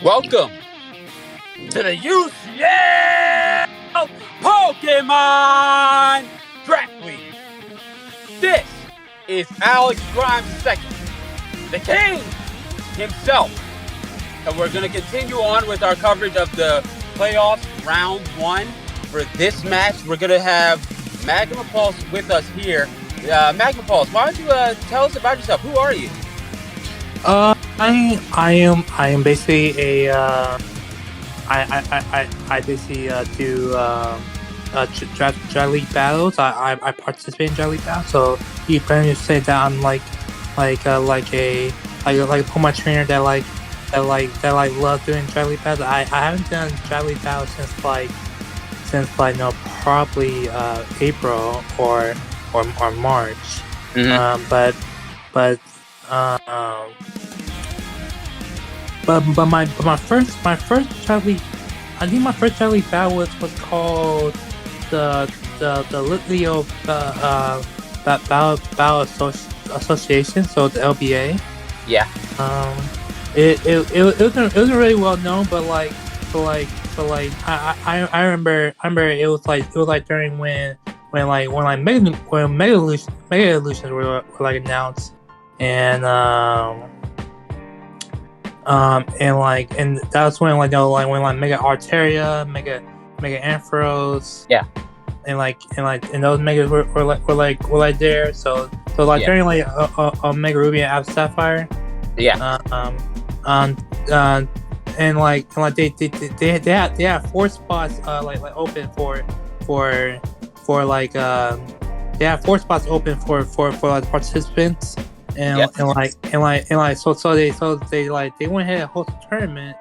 Welcome to the UCL Pokemon Draft League. This is Alex Grimes II, the king himself. And we're going to continue on with our coverage of the playoffs round one. For this match, we're going to have Magma Pulse with us here. Magma Pulse, why don't you tell us about yourself? Who are you? I am basically a I basically do draft league battles. I participate in draft league battles. So you can say that I'm like a Pokemon trainer that love doing draft league battles. I haven't done draft league battles since probably April or March. Mm-hmm. But my first draft league, I think my first draft league battle was called the Litleo Battle Association, so the LBA. Yeah. It wasn't really well known, but I remember it was like during when Mega Evolutions were like announced, and that's when when Mega Altaria, Mega Ampharos, yeah, and those megas were there. So during Mega Ruby and Alpha Sapphire, yeah, they had 4 spots open they have 4 spots open for participants. And yep. so they went ahead and hosted a tournament,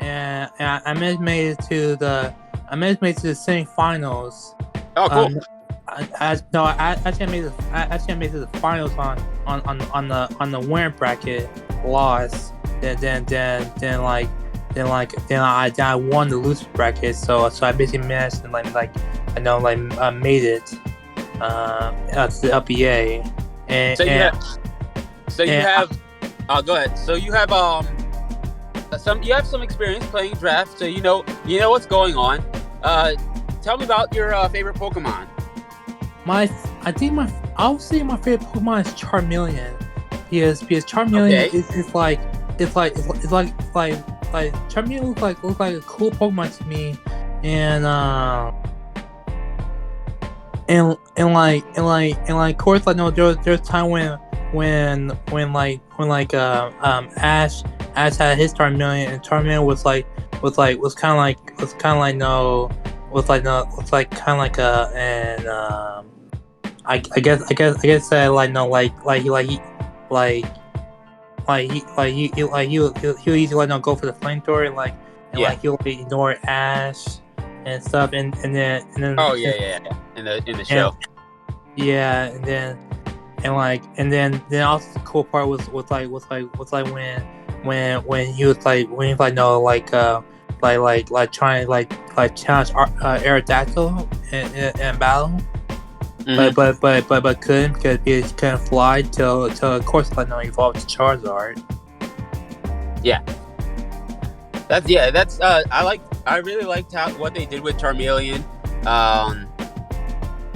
and I made it to the semifinals. Oh, cool. I actually made it to the finals on the winner bracket, lost. Then I won the loser bracket. So I basically managed to made it to the LPA. So you have go ahead. So you have some experience playing draft, so you know what's going on. Tell me about your favorite Pokemon. I would say my favorite Pokemon is Charmeleon. Because Charmeleon Charmeleon looks like a cool Pokemon to me, and of course there's time when Ash had his Charmeleon, and Charmeleon was I guess that he'll easily go for the flamethrower, and he'll ignore Ash and stuff, and then in the show. And then also the cool part was when he was trying to challenge Aerodactyl in battle. Mm-hmm. But couldn't, because he couldn't fly till of course evolved to Charizard. Yeah. I really liked what they did with Charmeleon.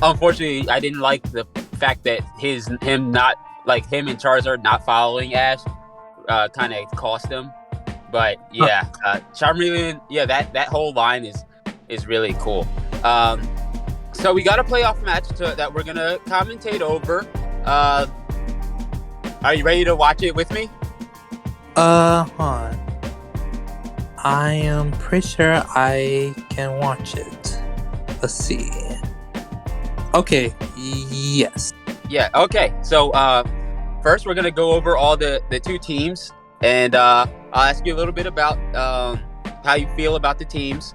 Unfortunately, I didn't like the fact that him and Charizard not following Ash kind of cost him. But yeah, Charmeleon, that whole line is really cool. So we got a playoff match that we're gonna commentate over. Are you ready to watch it with me? Hold on. I am pretty sure I can watch it. Let's see. Okay. Yes. Yeah. Okay. So first, we're gonna go over all the 2 teams, and I'll ask you a little bit about how you feel about the teams,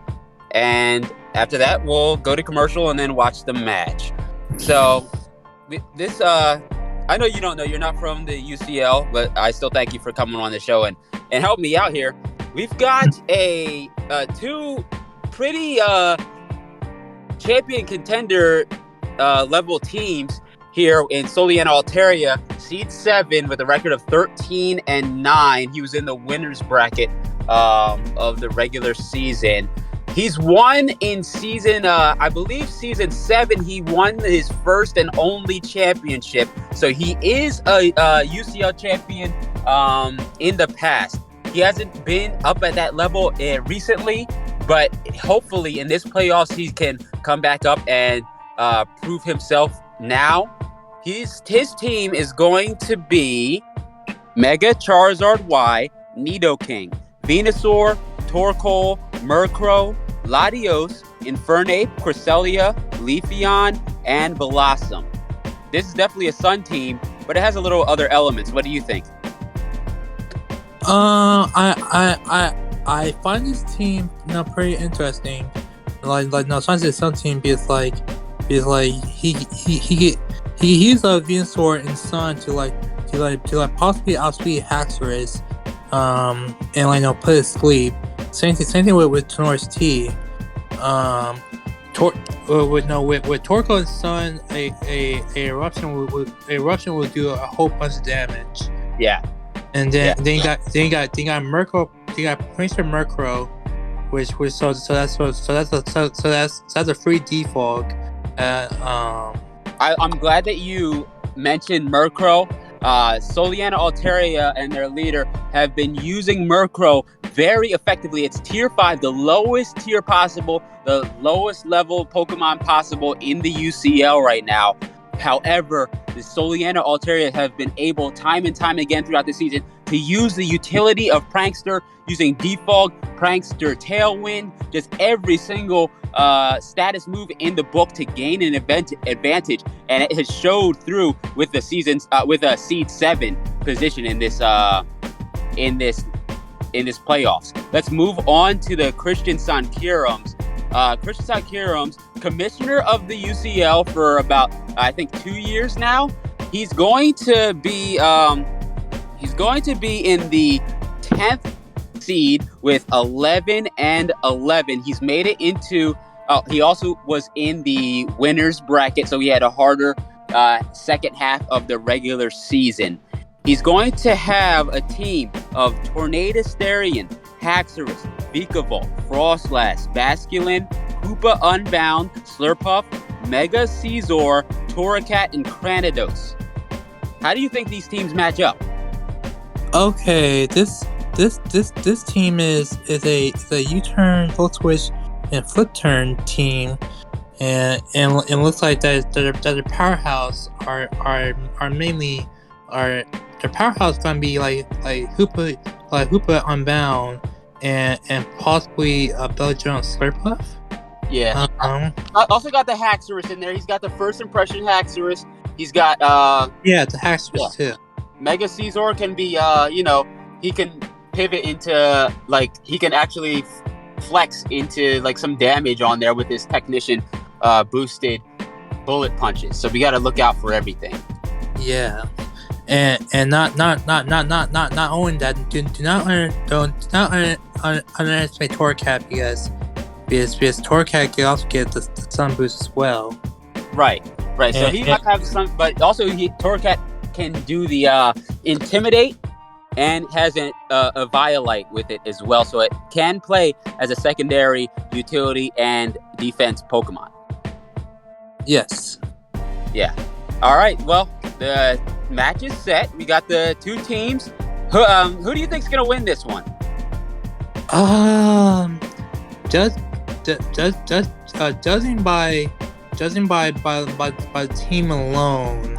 and after that, we'll go to commercial and then watch the match. So this, I know you don't know, you're not from the UCL, but I still thank you for coming on the show and help me out here. We've got 2 pretty champion contender level teams here in Soleanna, Altaria. Seed 7 with a record of 13-9. He was in the winners bracket of the regular season. He's won in season, I believe season 7. He won his first and only championship. So he is a UCL champion in the past. He hasn't been up at that level recently, but hopefully in this playoffs he can come back up and prove himself now. His team is going to be Mega Charizard Y, Nidoking, Venusaur, Torkoal, Murkrow, Latios, Infernape, Cresselia, Leafeon, and Blossom. This is definitely a Sun team, but it has a little other elements. What do you think? I find this team pretty interesting. Sometimes it's Sun team because he's a Venusaur in Sun to possibly outspeed Haxorus, and put it to sleep. Same thing with Tenor's T. With Torkoal and Sun, a eruption will do a whole bunch of damage. Yeah. And then you got Murkrow. You got Murkrow, which that's a free default. I'm glad that you mentioned Murkrow. Soleanna, Altaria, and their leader have been using Murkrow very effectively. It's tier 5, the lowest tier possible, the lowest level Pokemon possible in the UCL right now. However, the Soleanna, Altaria have been able time and time again throughout the season to use the utility of Prankster, using Defog, Prankster, Tailwind, just every single status move in the book to gain an advantage, and it has showed through with the seasons with a seed 7 position in this playoffs. Let's move on to the Kristiansand Kyurems. Kristiansand Kyurems, commissioner of the UCL for about I think 2 years now. He's going to be in the 10th seed with 11-11. He's made it into. He also was in the winners bracket, so he had a harder second half of the regular season. He's going to have a team of Tornadus-Therian, Haxorus, Vikavolt, Frostlass, Basculin, Hoopa Unbound, Slurpuff, Mega Caesar, Torracat, and Cranidos. How do you think these teams match up? Okay, this team is a U-turn, full switch, and flip turn team, and looks like that the powerhouse are mainly the powerhouse gonna be like Hoopa Unbound and possibly Belgian Slurpuff. Yeah. Also got the Haxorus in there. He's got the first impression Haxorus. He's got the Haxorus too. Mega Caesar can be he can pivot into he can actually flex into some damage on there with his technician boosted bullet punches. So we got to look out for everything. Yeah. And not only that, do not underestimate Torracat because Torracat can also get the sun boost as well. Right. So he might have some, but also Torracat can do the intimidate and has a Violite with it as well, so it can play as a secondary utility and defense Pokemon. Yes. Yeah. All right. Well, the match is set. We got the two teams. Who do you think's gonna win this one? Judging by the team alone,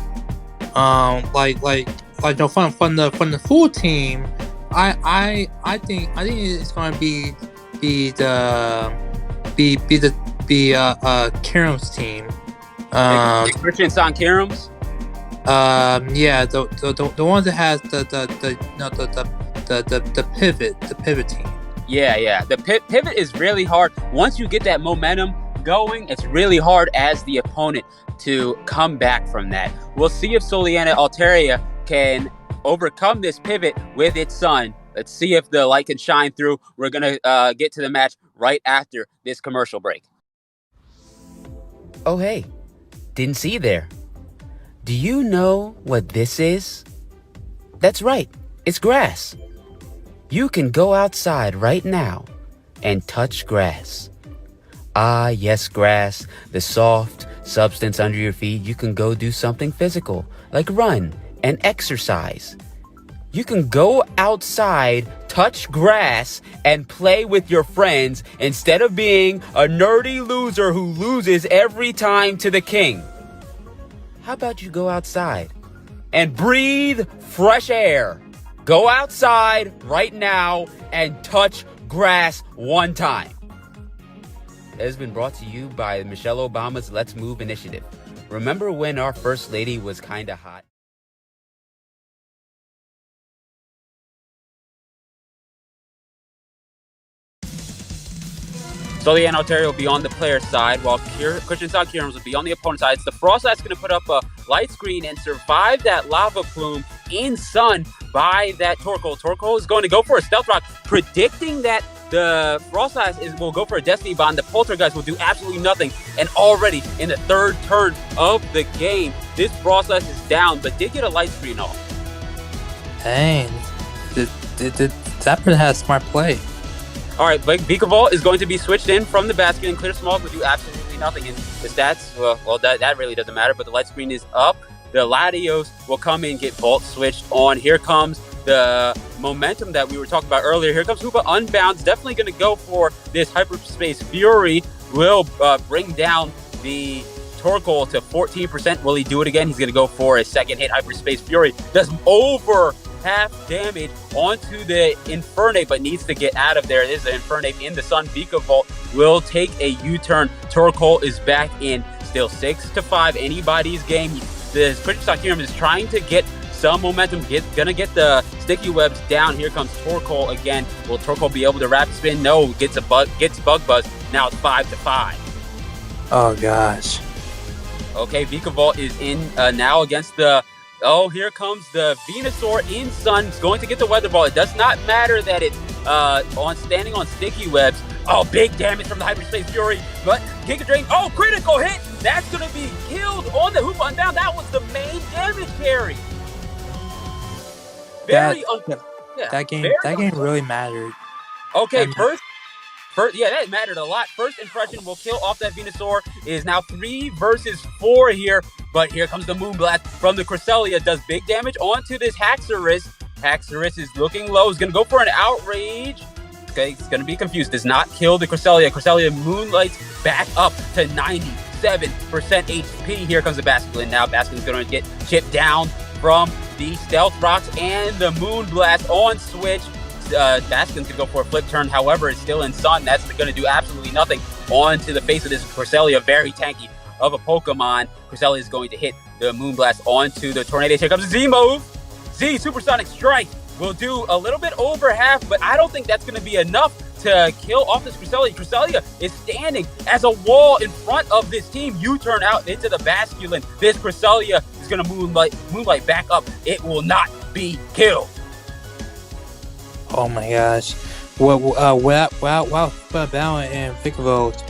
from the full team, I think it's gonna be the Kyurems team. Kristiansand Kyurems. Yeah, the one that has the pivot team. Yeah. The pivot is really hard. Once you get that momentum going, it's really hard as the opponent to come back from that. We'll see if Soleanna Altaria can overcome this pivot with its sun. Let's see if the light can shine through. We're gonna get to the match right after this commercial break. Oh hey, didn't see you there. Do you know what this is? That's right, it's grass. You can go outside right now and touch grass. Ah, yes, grass, the soft substance under your feet. You can go do something physical, like run and exercise. You can go outside, touch grass, and play with your friends instead of being a nerdy loser who loses every time to the king. How about you go outside and breathe fresh air? Go outside right now and touch grass one time. It has been brought to you by Michelle Obama's Let's Move initiative. Remember when our First Lady was kinda hot? Soleanna Altarias will be on the player side, while Kristiansand Kyurems will be on the opponent side. It's the Frost that's going to put up a light screen and survive that lava plume in sun by that Torkoal. Torkoal is going to go for a stealth rock, predicting that the Frost will go for a Destiny Bond. The Poltergeist will do absolutely nothing. And already in the third turn of the game, this Frost is down, but did get a light screen off. Dang. Zapper has smart play. All right, but Vikavolt is going to be switched in from the basket, and Clear Smog will do absolutely nothing. And the stats, well, that really doesn't matter, but the light screen is up. The Latios will come in, get Vault switched on. Here comes the momentum that we were talking about earlier. Here comes Hoopa Unbound's definitely going to go for this Hyperspace Fury. Will bring down the Torkoal to 14%. Will he do it again? He's going to go for a second hit. Hyperspace Fury does over half damage onto the Infernate, but needs to get out of there. This is an Infernate in the sun. Vikavolt will take a U-turn. Torkoal is back in, still 6-5. Anybody's game. The Kristiansand Kyurems is trying to get some momentum. Gonna get the sticky webs down. Here comes Torkoal again. Will Torkoal be able to rapid spin? No, gets bug buzz. Now it's 5-5. Oh gosh. Okay, Vikavolt is in now against the. Oh, here comes the Venusaur in sun. It's going to get the Weather Ball. It does not matter that it's standing on sticky webs. Oh, big damage from the Hyperspace Fury. But Giga Drain. Oh, critical hit. That's going to be killed on the Hoopa Unbound. That was the main damage carry. That game really mattered. Okay, first, yeah, that mattered a lot. First impression will kill off that Venusaur. It is now 3 versus 4 here. But here comes the Moonblast from the Cresselia. Does big damage onto this Haxorus. Haxorus is looking low. He's going to go for an Outrage. Okay, he's going to be confused. Does not kill the Cresselia. Cresselia moonlights back up to 97% HP. Here comes the Basculin. Now Basculin's going to get chipped down from the Stealth Rocks and the Moonblast on switch. Basculin's going to go for a flip turn. However, it's still in sun. That's going to do absolutely nothing onto the face of this Cresselia. Very tanky of a Pokemon. Cresselia is going to hit the Moonblast onto the Tornado. Here comes the Z move. Z Supersonic Strike will do a little bit over half, but I don't think that's going to be enough to kill off this Cresselia. Cresselia is standing as a wall in front of this team. U-turn out into the Basculin. This Cresselia is going to moonlight back up. It will not be killed. Oh my gosh. Wow, Balance and Vikavolt.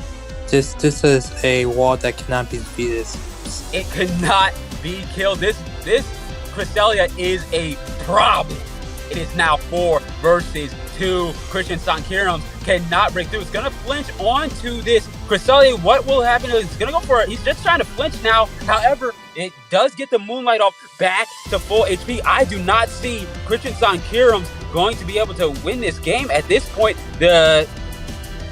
This is a wall that cannot be defeated. It cannot be killed. This Cresselia is a problem. It is now 4 versus 2. Kristiansand Kyurems cannot break through. It's going to flinch onto this Cresselia. What will happen is he's going to go for it. He's just trying to flinch now. However, it does get the Moonlight off back to full HP. I do not see Kristiansand Kyurems going to be able to win this game. At this point, the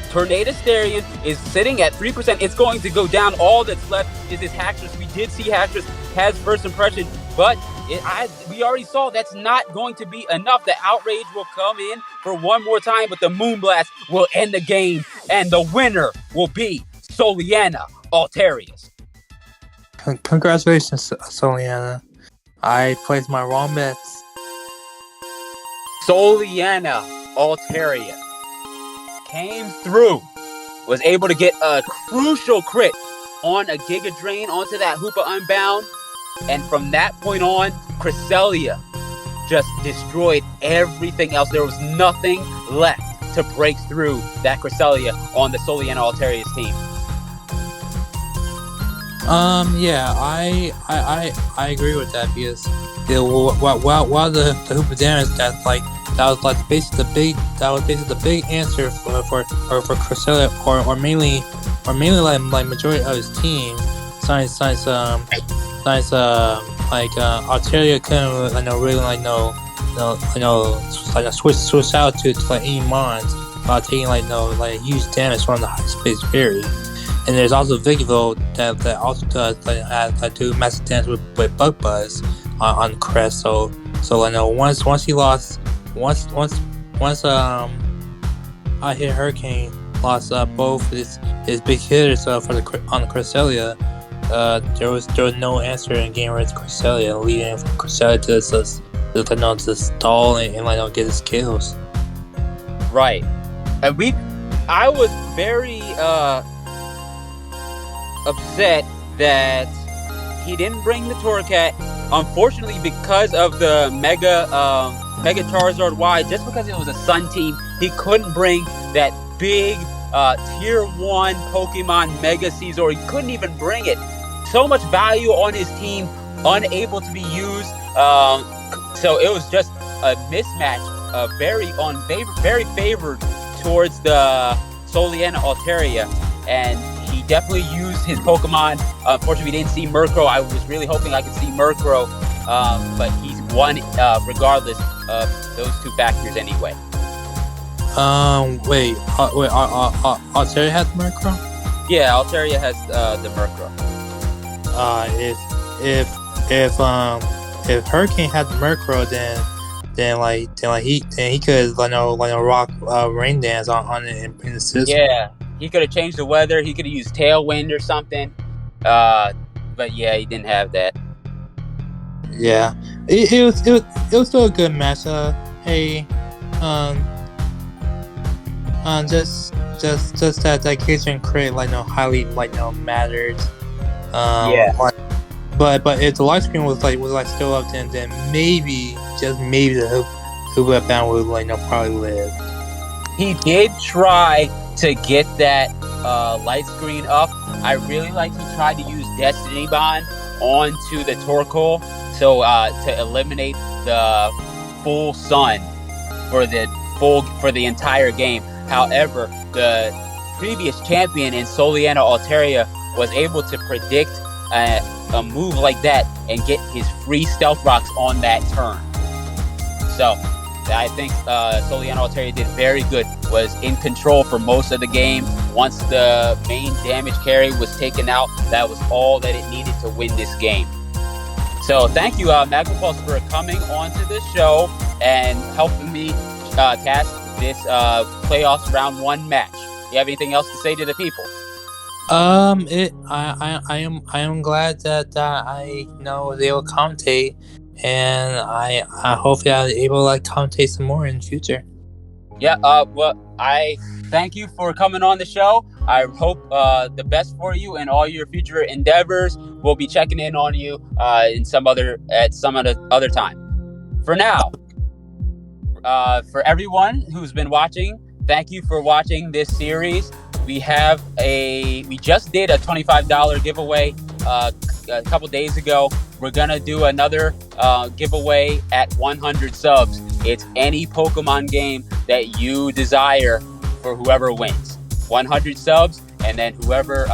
Tornado Starion is sitting at 3%. It's going to go down. All that's left is this Haxorus. We did see Haxorus has first impression, but we already saw that's not going to be enough. The Outrage will come in for one more time, but the Moonblast will end the game, and the winner will be Soleanna Altarias. Congratulations, Soleanna. I placed my wrong bets. Soleanna Altarias came through, was able to get a crucial crit on a Giga Drain onto that Hoopa Unbound, and from that point on, Cresselia just destroyed everything else. There was nothing left to break through that Cresselia on the Soleanna Altarias team. Yeah, I agree with that because while the Hoopa damage that that was like basically the big answer for Cresselia or mainly like majority of his team. Since Altaria couldn't really switch out to like any mons while taking huge damage from the high space fairy. And there's also Vigville that also does do massive damage with Bug Buzz on Crest. So once he lost I Hit Hurricane lost both his big hitters on the Cresselia. There was no answer in game where it's Cresselia, leading from Cresselia to stall and get his kills. Right, and I was very upset that he didn't bring the Torracat. Unfortunately, because of the Mega Charizard Y, just because it was a Sun team, he couldn't bring that big Tier 1 Pokemon Mega Caesar. He couldn't even bring it. So much value on his team, unable to be used. So it was just a mismatch, very favored towards the Soleanna Altaria, and he definitely used his Pokemon. Unfortunately, we didn't see Murkrow. I was really hoping I could see Murkrow, but he's won regardless of those two factors anyway. Altaria has Murkrow? Yeah, Altaria has the Murkrow. If Hurricane had Murkrow, then he could rock Rain Dance on it and bring the system. Yeah, he could have changed the weather. He could have used Tailwind or something. But yeah, he didn't have that. Yeah, it was still a good match. Just that Kitchen Crit highly mattered. Yeah. But if the live screen was still up, then maybe just maybe the Hoopa Bound would probably live. He did try to get that light screen up. I really like he tried to use Destiny Bond onto the Torkoal, so to eliminate the full sun for the entire game. However, the previous champion in Soleanna Altaria was able to predict a move like that and get his free Stealth Rocks on that turn. So I think Soleanna Altaria did very good, was in control for most of the game. Once the main damage carry was taken out, that was all that it needed to win this game. So thank you, Magpulse, for coming onto the show and helping me cast this playoffs round 1 match. You have anything else to say to the people? I am glad that I was able to commentate, and I hopefully I'll be able to commentate some more in the future. Yeah. Well, I thank you for coming on the show. I hope the best for you and all your future endeavors. We'll be checking in on you at some other time. For now, for everyone who's been watching, thank you for watching this series. We just did a $25 giveaway a couple days ago. We're gonna do another giveaway at 100 subs. It's any Pokemon game that you desire for whoever wins. 100 subs, and then whoever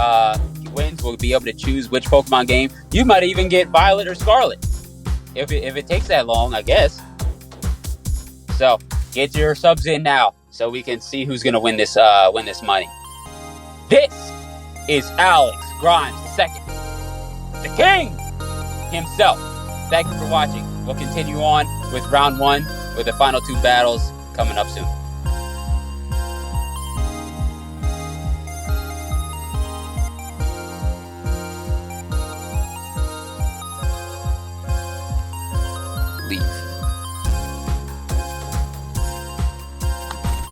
wins will be able to choose which Pokemon game. You might even get Violet or Scarlet if it takes that long, I guess. So get your subs in now so we can see who's gonna win this money. This is Alex Grimes II, the king himself. Thank you for watching. We'll continue on with round 1 with the final 2 battles coming up soon.